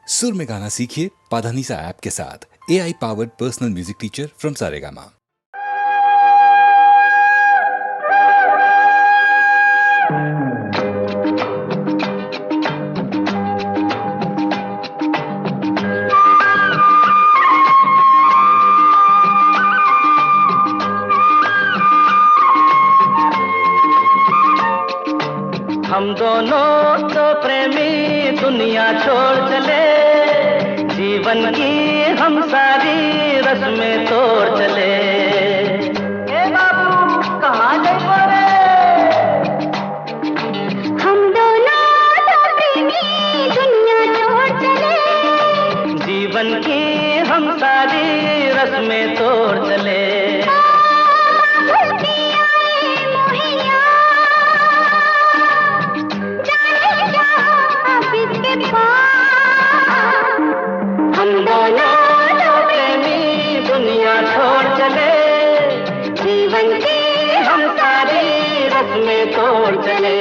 सुर में गाना सीखिए पाधानीसा ऐप के साथ। AI powered personal music teacher from Saregama. हम दोनों तो प्रेमी दुनिया छोड़ चले, जीवन की हम सारी रस्में तोड़ चले। ए बाबू कहाँ गए रे? हम दोनों तो प्रेमी दुनिया छोड़ चले, जीवन की हम सारी रस्में तोड़ चले। हम दोनों तो प्रेमी दुनिया छोड़ चले, जीवन की हम सारी रस्में तोड़ चले।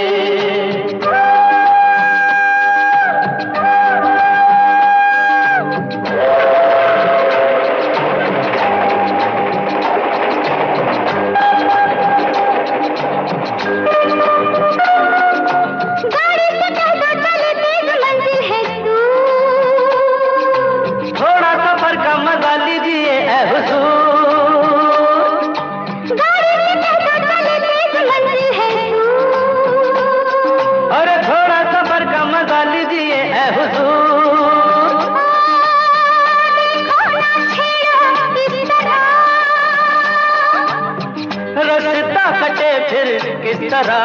रास्ता कटे फिर किस तरह,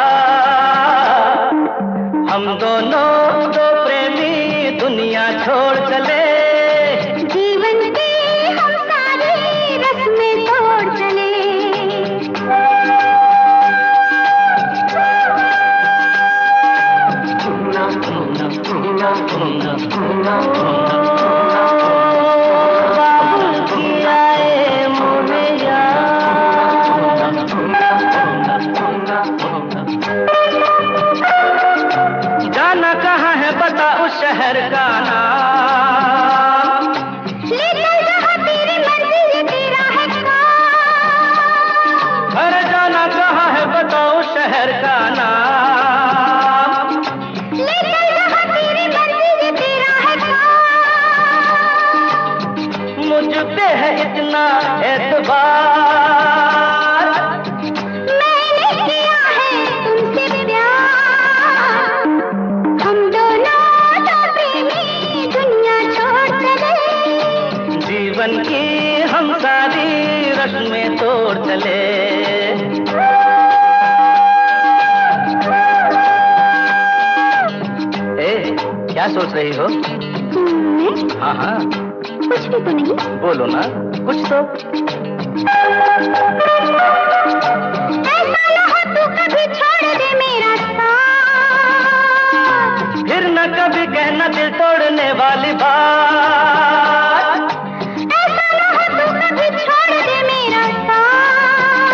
हम दोनों तो प्रेमी दुनिया छोड़ चले, जीवन की हम सारी रस्में तोड़ चले। जाना कहाँ है बता उस शहर का नाम, ले चल जहाँ तेरी मर्जी ये तेरा है काम। अरे जाना कहाँ है बता उस शहर का नाम, ले चल जहाँ तेरी मर्जी ये तेरा है काम। मुझ पे है इतना एतबार, मैंने किया है तुमसे प्यार। हम दोनों तो प्रेमी दुनिया छोड़ चले, जीवन की हम सारी रस्में तोड़ चले। ए, क्या सोच रही हो? हाँ हाँ कुछ भी तो नहीं। बोलो ना कुछ तो। ऐसा ना हो तू कभी छोड़ दे मेरा साथ, फिर न कभी कहना दिल तोड़ने वाली बात, ऐसा ना हो तू कभी छोड़ दे मेरा साथ।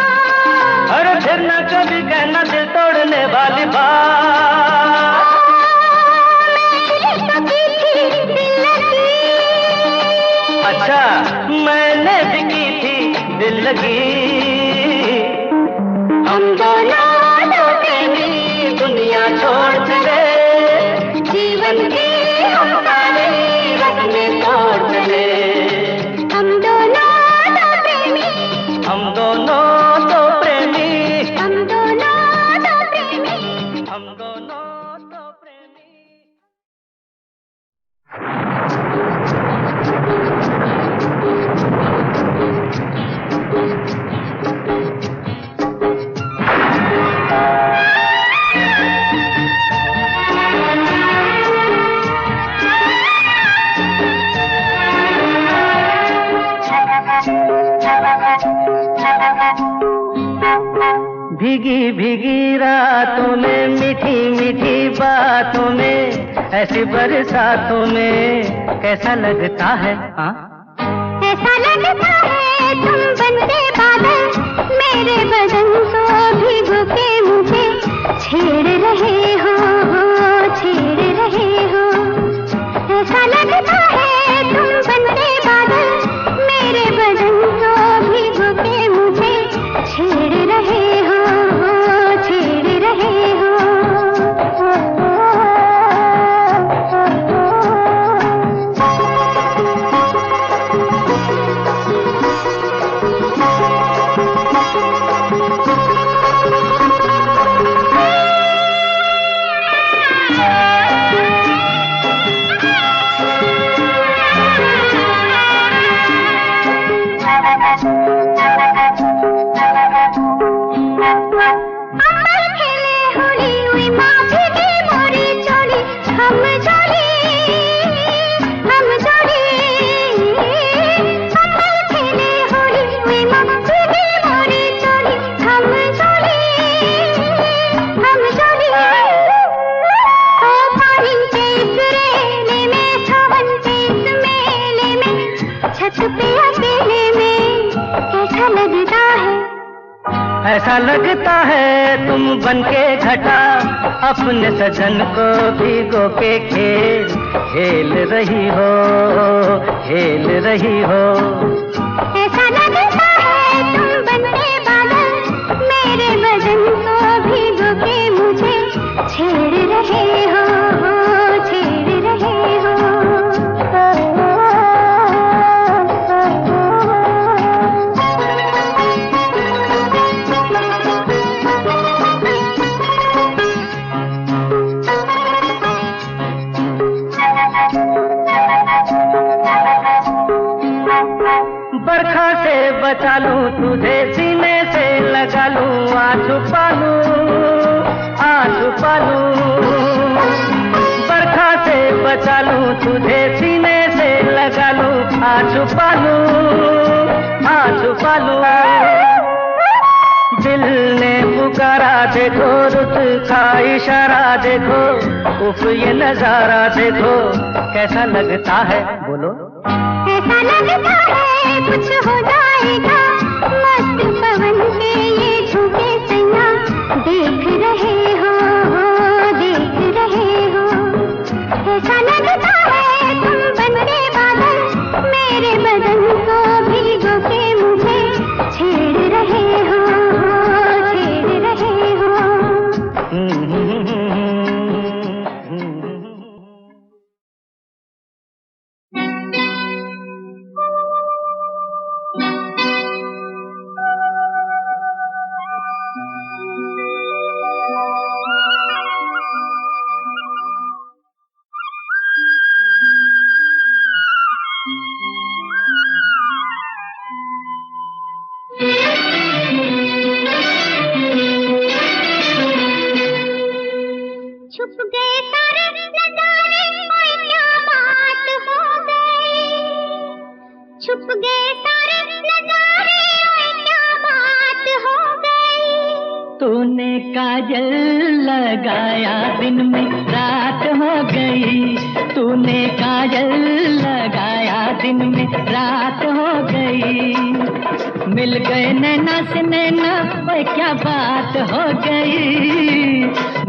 अरे फिर न कभी कहना दिल तोड़ने वाली बात। मैंने कभी थी दिल लगी, अच्छा मैंने भी की थी दिल लगी। हम दोनों तो प्रेमी दुनिया छोड़ चले, जीवन की हम सारी रस्में तोड़ चले। हम दोनों तो प्रेमी, हम दोनों तो प्रेमी, हम दोनों तो प्रेमी। हम दोनों तो प्रेमी। भीगी भीगी रातों में मीठी मीठी बातों में, ऐसी बरसातों में कैसा लगता है? हाँ ऐसा लगता है तुम बनते बादल, मेरे बदन को भिगो के मुझे छेड़ रहे हो, छेड़ रहे हो। ऐसा लगता है तुम बनते बादल, मेरे बदन को भिगो के मुझे छेड़ रहे हो, छेड़ रहे हो। ऐसा लगता है तुम बनके घटा, अपने सजन को भिगो के खेल खेल रही हो, खेल रही हो। ऐसा लगता है तुम बनके बादल, मेरे बदन को भिगो के मुझे छेड़ रहे हो, छेड़ रहे हो। बरखा से बचा लूं तुझे, सीने से लगा लूं, आ छुपा लूं। बरखा से बचा लूं तुझे, सीने से लगा लूं, आ छुपा लूं। दिल ने पुकारा देखो, रुत का इशारा देखो, उफ ये नजारा देखो, कैसा लगता है बोलो। ऐसा लगता है कुछ हो जाएगा, मस्त पवन के ये झूठे सैया देख रहे हो, देख रहे हो। ऐसा लगता है तुम बनके बादल, मेरे बदन को भिगो के मुझे छेड़ रहे हो, छेड़ रहे हो। छुप गए सारे नजारे, ओए क्या बात हो गई। छुप गए सारे नजारे, ओए क्या बात हो गई। तूने काजल लगाया दिन में रात हो गई, तूने काजल लगाया दिन में रात हो गई। मिल गए नैना से नैना, ओए क्या बात हो गई।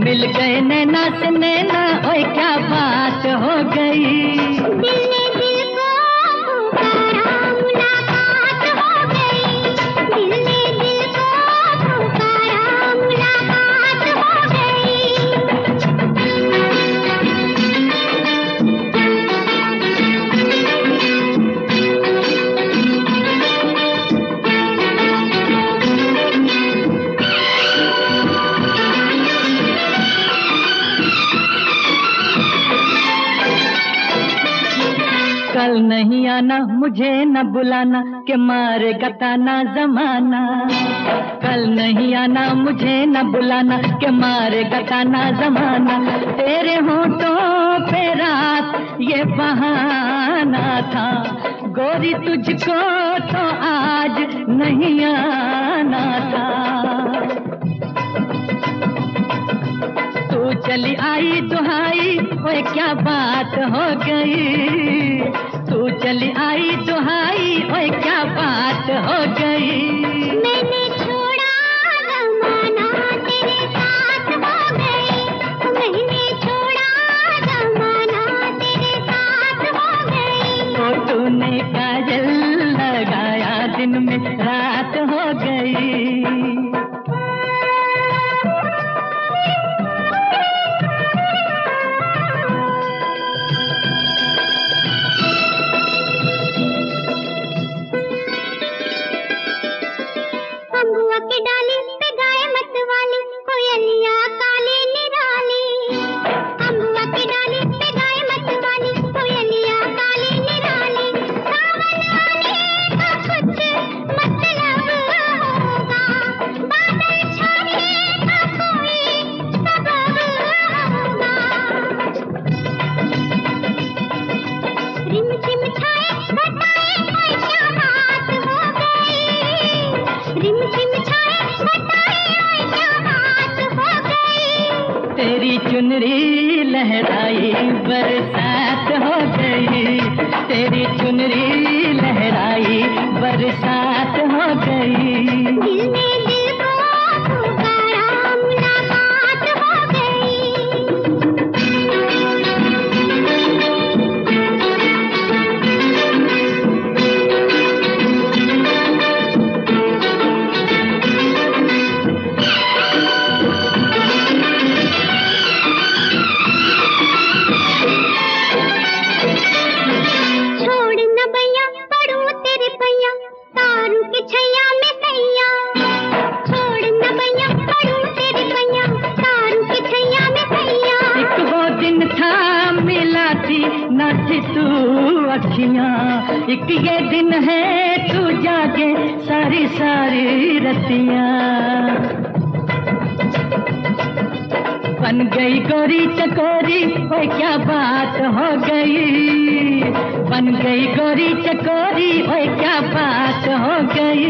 मिल गए नैना से नैना, ओए क्या बात हो गई। दिल ने दिल को पुकारा, मुलाकात हो गई। दिल ने दिल को पुकारा, मुलाकात हो कल नहीं आना, मुझे न बुलाना, के मारेगा ताना जमाना। कल नहीं आना, मुझे न बुलाना, के मारेगा ताना जमाना। तेरे होठों पे रात ये बहाना था, गोरी तुझको तो आज नहीं आना था। तू चली आई दुहाई, ओए क्या बात हो गई। तू चली आई दुहाई, ओए क्या बात हो गई। मैंने छोड़ा जमाना, तेरे साथ हो गई। मैंने छोड़ा जमाना, तेरे साथ हो तुमने काजल लगाया दिन में रात हो गई। अम्बुआ की डाली पे गाए मत वाली कोयलिया काली निराली। अम्बुआ की डाली पे गाए मत वाली कोयलिया काली निराली। सावन आने का कुछ मतलब होगा, बादल छाने का कोई सबब होगा। रिमझिम छाए घटाए कोई क्या बात हो गई। रिमझिम छाए घटाए कोई क्या बात हो गई। तेरी चुनरी लहराई बरसात हो गई। तेरी चुनरी लहराई बरसात हो गई। दिल ने दिल को पुकारा मुलाकात हो छोड़ न भैया पढ़ू तेरे भैया तारू के छैया में सैया। छोड़ न भैया पढ़ू तेरे भैया तारू के छैया में सैया। एक वो दिन था मिला थी न थी तू अखियां, एक ये दिन है तू जागे सारी सारी रतियां। बन गई गोरी चकोरी ओए क्या बात हो गई। बन गई गोरी चकोरी ओए क्या बात हो गई।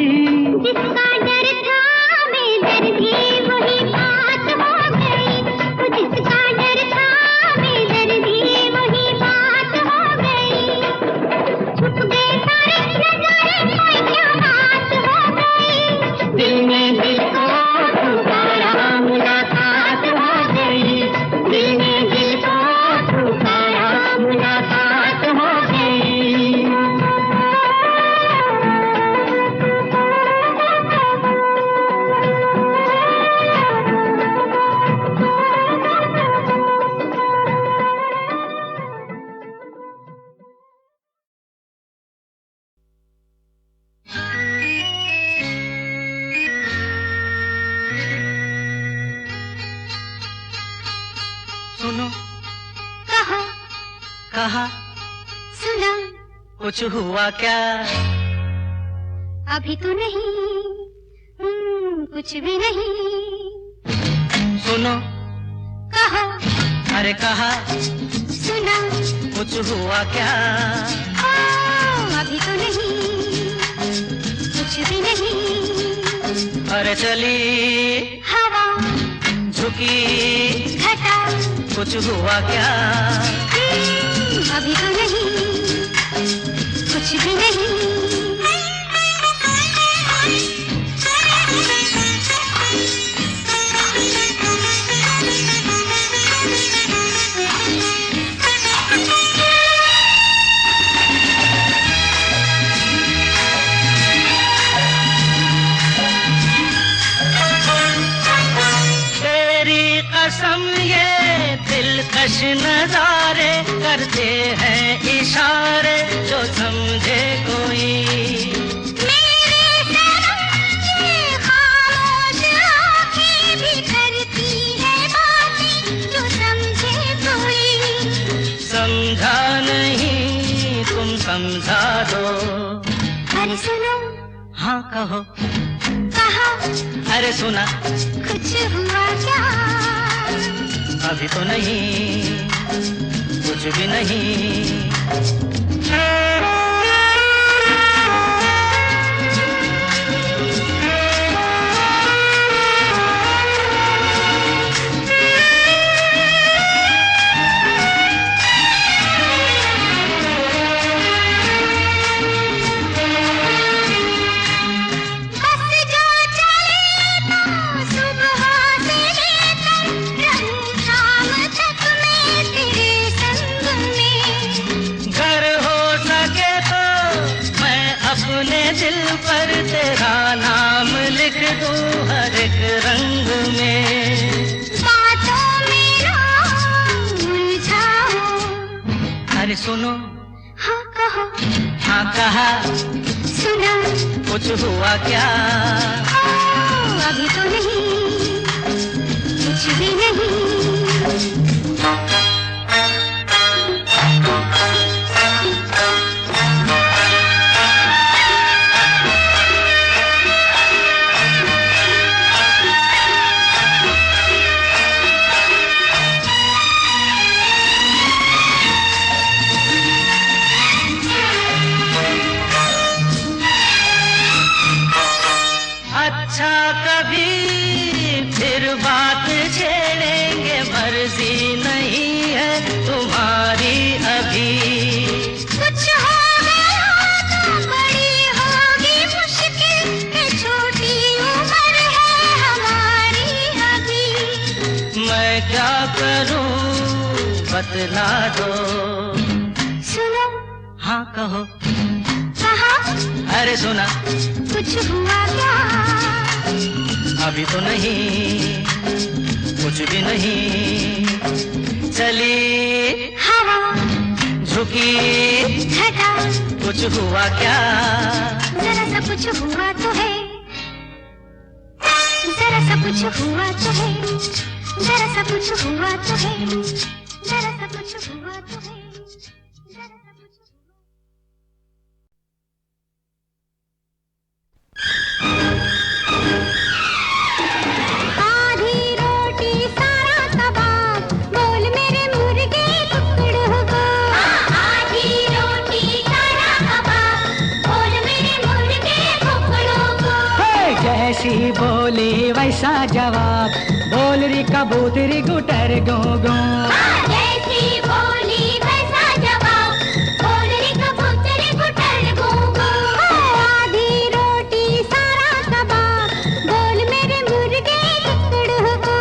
जिसका डर था बेदर्दी वही बात हो गई। जिसका डर था बेदर्दी वही बात हो गई। छुप गए सारे नजारे कोई क्या बात हो गई। दिल में दिल को पुकारा मुलाकात हो गई। दिल में दिल को पुकारा मुलाकात हो गई। सुनो कहो कहा सुना कुछ हुआ क्या? अभी तो नहीं कुछ भी नहीं। सुनो कहो अरे कहा सुना कुछ हुआ क्या? अभी तो नहीं कुछ भी नहीं। अरे चली हवा झुकी घटा कुछ हुआ क्या? अभी तो नहीं कुछ भी नहीं। तेरी कसम ये दिलकश नजारे करते हैं इशारे जो समझे कोई। मेरे सनम ये खामोश आँखें भी करती है बातें जो समझे कोई। समझा नहीं तुम समझा दो। अरे सुनो हाँ कहो कहा अरे सुना कुछ हुआ क्या? अभी तो नहीं कुछ भी नहीं। बस जो चले तो सुबह से लेकर रंग शाम तक मैं तेरे संग में। अपने दिल पर तेरा नाम लिख दूं हर एक रंग में। बातों में ना उलझाओ। अरे सुनो, हाँ कहो, हाँ कहा, सुना, कुछ हुआ क्या? अभी तो नहीं, कुछ भी नहीं। अच्छा कभी फिर बात छेड़ेंगे, मर्जी नहीं है तुम्हारी अभी। कुछ हो गया तो बड़ी होगी मुश्किल, ये छोटी उम्र है हमारी अभी। मैं क्या करूं बतला दो। सुनो, हाँ कहो, कहा, अरे सुना, कुछ हुआ क्या? अभी तो नहीं, कुछ भी नहीं। चली हवा, झुकी घटा, कुछ हुआ क्या? जरा सा कुछ हुआ तो है, जरा सा कुछ हुआ तो है, जरा सा कुछ हुआ तो है, जरा सा कुछ हुआ तो है, जरा सा कुछ। आधी रोटी सारा कबाब, बोल मेरे मुर्गे टुकड़ों को। आधी रोटी सारा कबाब, बोल मेरे मुर्गे टुकड़ों को। जैसी बोली वैसा जवाब, बोल री कबूतरी गुटर गो गो। जैसी बोली वैसा जवाब, बोल री कबूतरी गुटर गो गो। आधी रोटी सारा कबाब, बोल मेरे मुर्गे टुकड़ों को।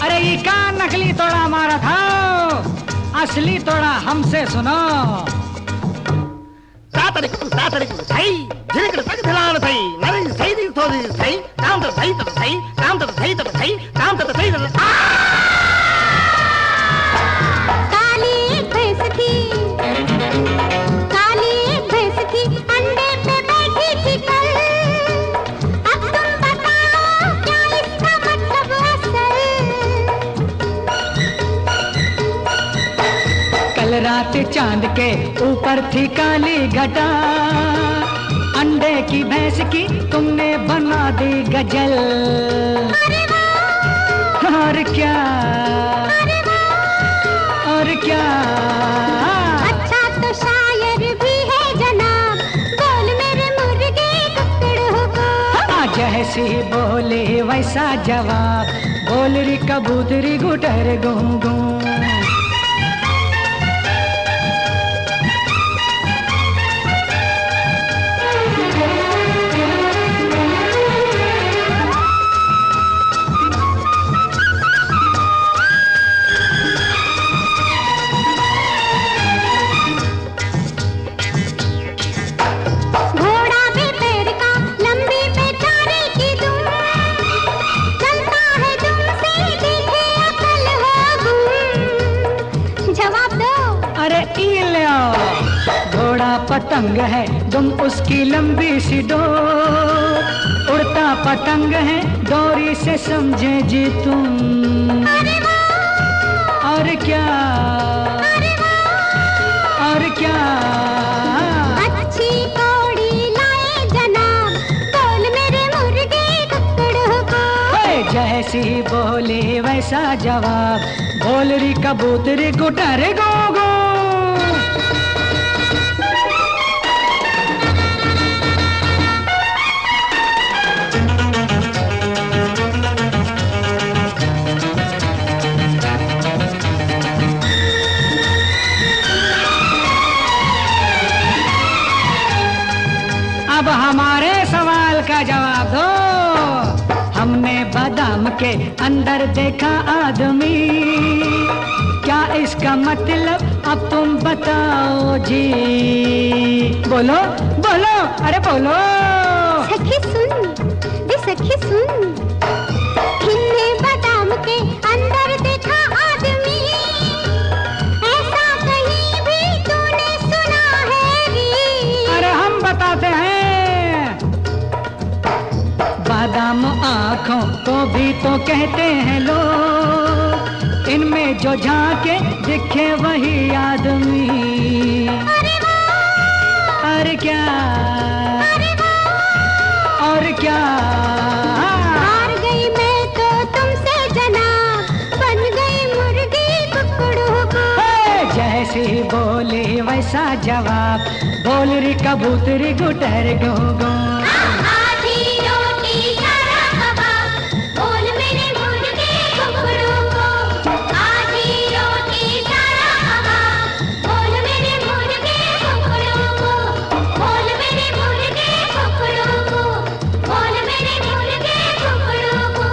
अरे ये का नकली तोड़ा मारा था, असली तोड़ा हमसे सुनो। सातरिक सही झिरिक तक धिलान सही नरी सही दी थोड़ी सही काम तो सही तो सही काम तो सही तो सही काम तो सही तो। काली एक भैंस थी, काली एक भैंस थी, अंडे पे बैठी थी कल। अब तुम बताओ क्या इसका मतलब असल। कल रात चांद के ऊपर थी काली घटा, अंडे की भैंस की तुमने बना दी गजल। और क्या, और क्या? अच्छा तो शायर भी है जनाब, बोल मेरे मुर्गे टुकड़ों को। जैसी बोली वैसा जवाब, बोल री कबूतरी गुटर गू गू। घोड़ा भी पैर का, लंबी बेचारे की दुम, चलता है दुम से देखे अकल हो गुम। जवाब दो। अरे ई लो, घोड़ा पतंग है तुम उसकी लंबी सी डोर, उड़ता पतंग है डोरी से समझे जी तुम। और क्या, और क्या? अच्छी कौड़ी लाए जनाब, बोल मेरे मुर्गे टुकड़ों को। जैसी बोली वैसा जवाब, बोल री कबूतरी गुटर गो गो। अब हमारे सवाल का जवाब दो। हमने बादाम बादाम के अंदर देखा आदमी, क्या इसका मतलब अब तुम बताओ जी। बोलो बोलो, अरे बोलो। सखी सुन, दे सखी सुन, खिलने बादाम के अंदर देखा आदमी, ऐसा कहीं भी तूने सुना है री? अरे हम बताते हैं। बादाम आँखों को भी तो कहते हैं लोग, इनमें जो झांके दिखे वही आदमी। अरे क्या, और क्या। हार गई मैं तो तुमसे जनाब, बन गई मुर्गी कुकड़ू को। जैसी बोली वैसा जवाब, बोल री कबूतरी गुटर गो गो। आधी रोटी सारा कबाब, बोल मेरे मुर्गे कुकड़ू को। आधी रोटी सारा कबाब, बोल मेरे मुर्गे कुकड़ू को। बोल मेरे मुर्गे कुकड़ू को, बोल मेरे मुर्गे कुकड़ू को।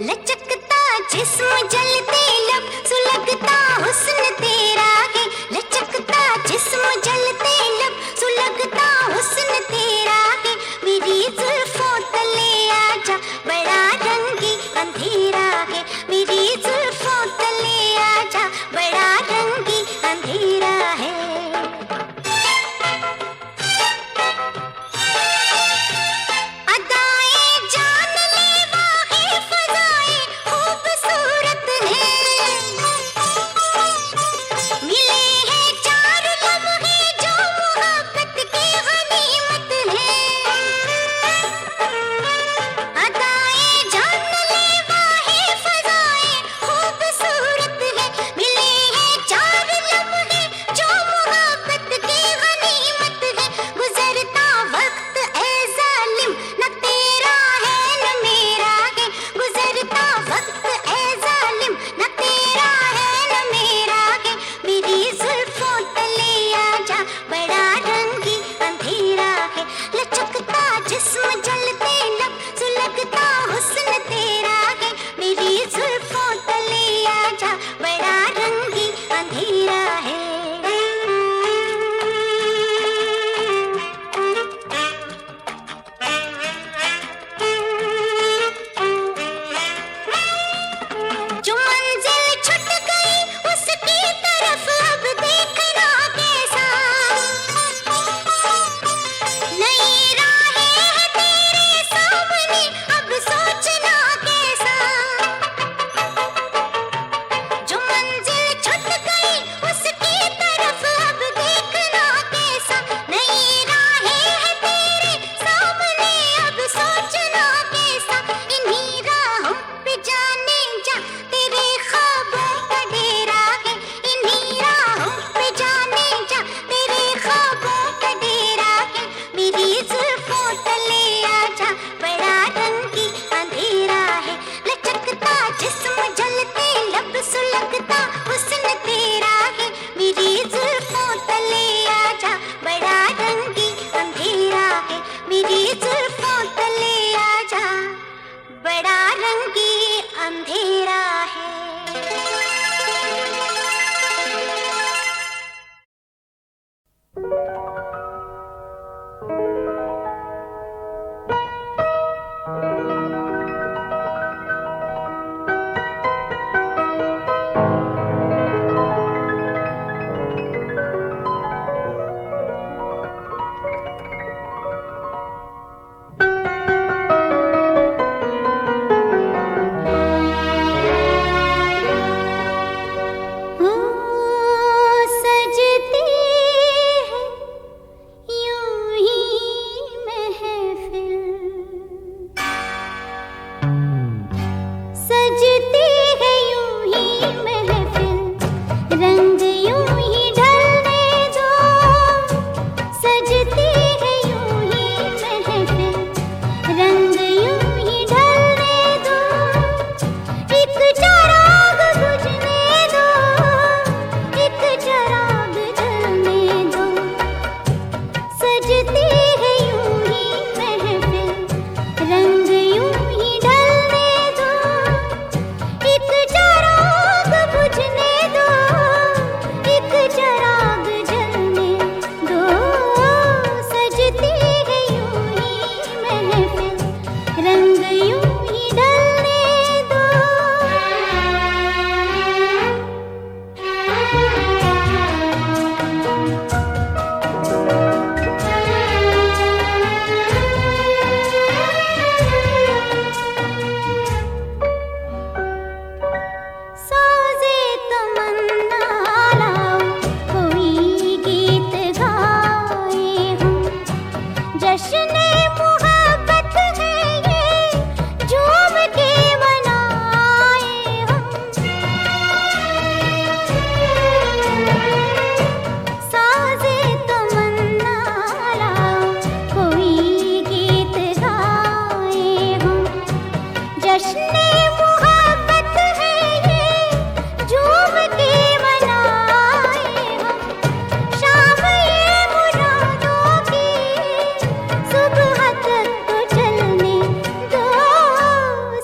लचकता जिस्म जलते लब सुलगता हुस्न तेरा है, लचकता जिस्म जलते लब सुलगता हुस्न तेरा है, मेरी जुल्फों तले आजा बड़ा रंगी अंधेरा है, मेरी जुल्फों तले आजा बड़ा रंगी अंधेरा है।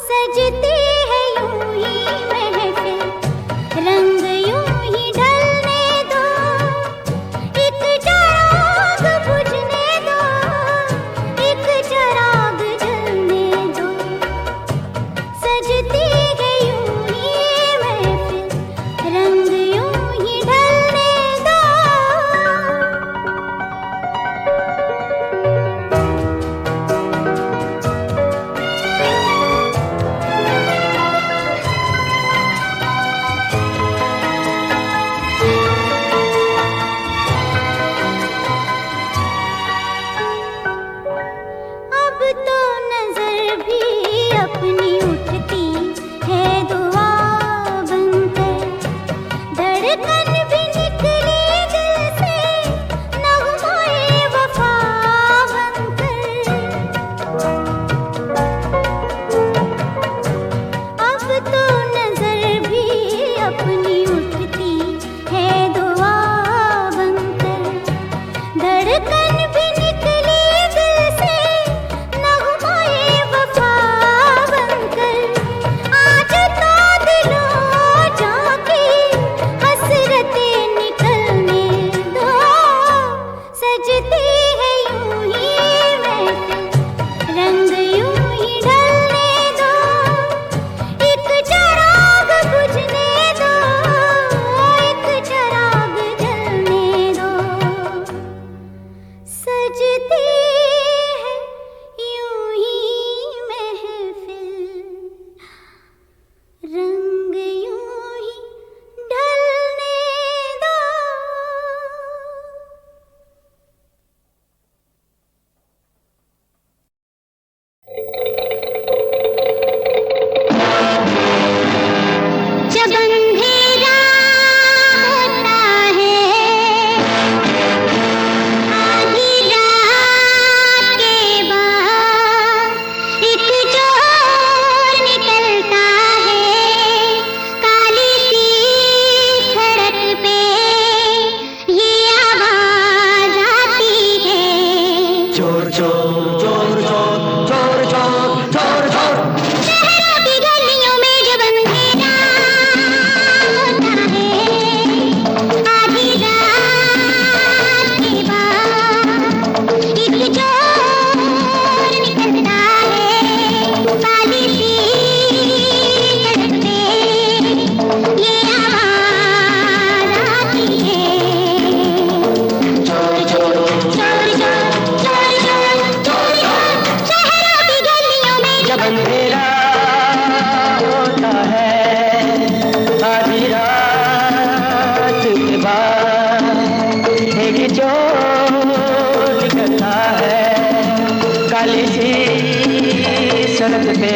सजती है सकते।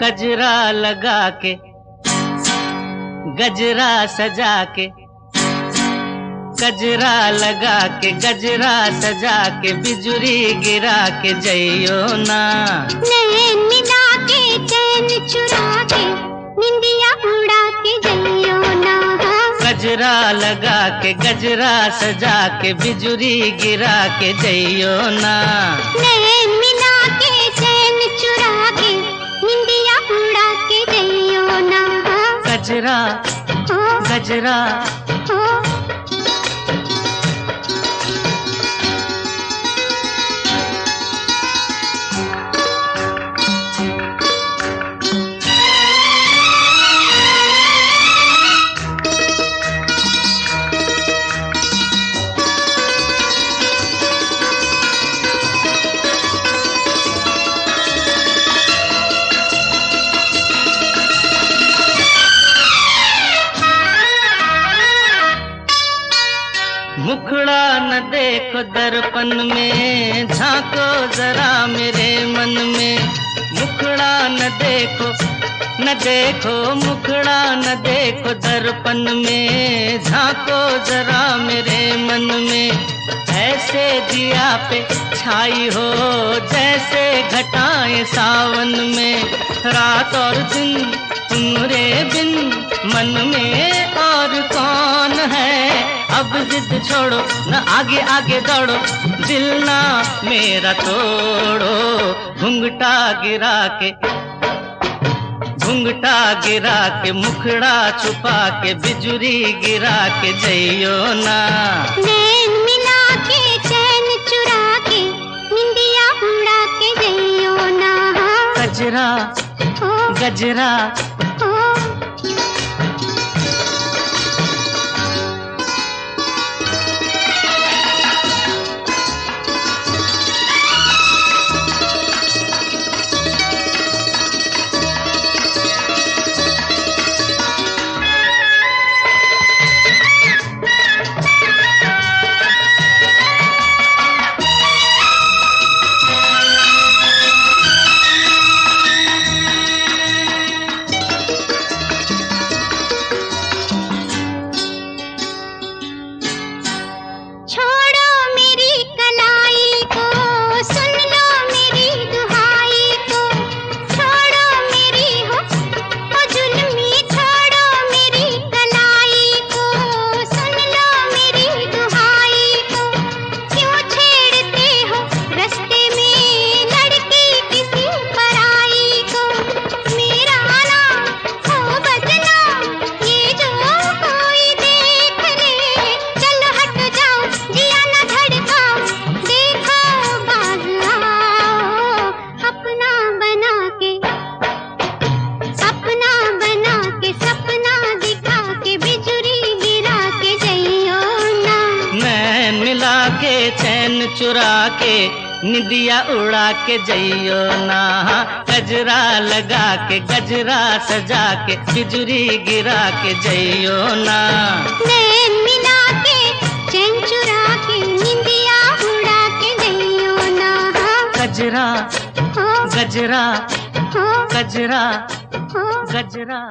गजरा लगा के गजरा सजा के, गजरा लगा के गजरा सजा के, बिजुरी गिरा के जइयो ना। नैन मिला के चैन चुरा के, निंदिया उड़ा के जइयो ना। गजरा लगा के गजरा सजा के, बिजुरी गिरा के जइयो ना। नैन मिला के चैन चुरा के, निंदिया उड़ा के जइयो ना। गजरा गजरा मुखड़ा न देखो दर्पण में, झांको जरा मेरे मन में। मुखड़ा न देखो मुखड़ा न देखो दर्पण में, झांको जरा मेरे मन में। ऐसे दिया पे छाई हो जैसे घटाएं सावन में। रात और दिन तुम्हारे बिन मन में और कौन है। अब जिद छोड़ो न आगे आगे दौड़ो, दिल ना मेरा तोड़ो। घुंघटा गिरा के मुखड़ा छुपा के, बिजुरी गिरा के जइयो ना। नैन मिला के चैन चुरा के, निंदिया उड़ा के जइयो ना। गजरा गजरा चुरा के निदिया उड़ा के जइयो ना, गजरा लगा के गजरा सजा के बिजुरी गिरा के जइयो ना। नैन मिला के चैन चुरा के निंदिया उड़ा के जइयो ना। गजरा हो गजरा हो गजरा हो गजरा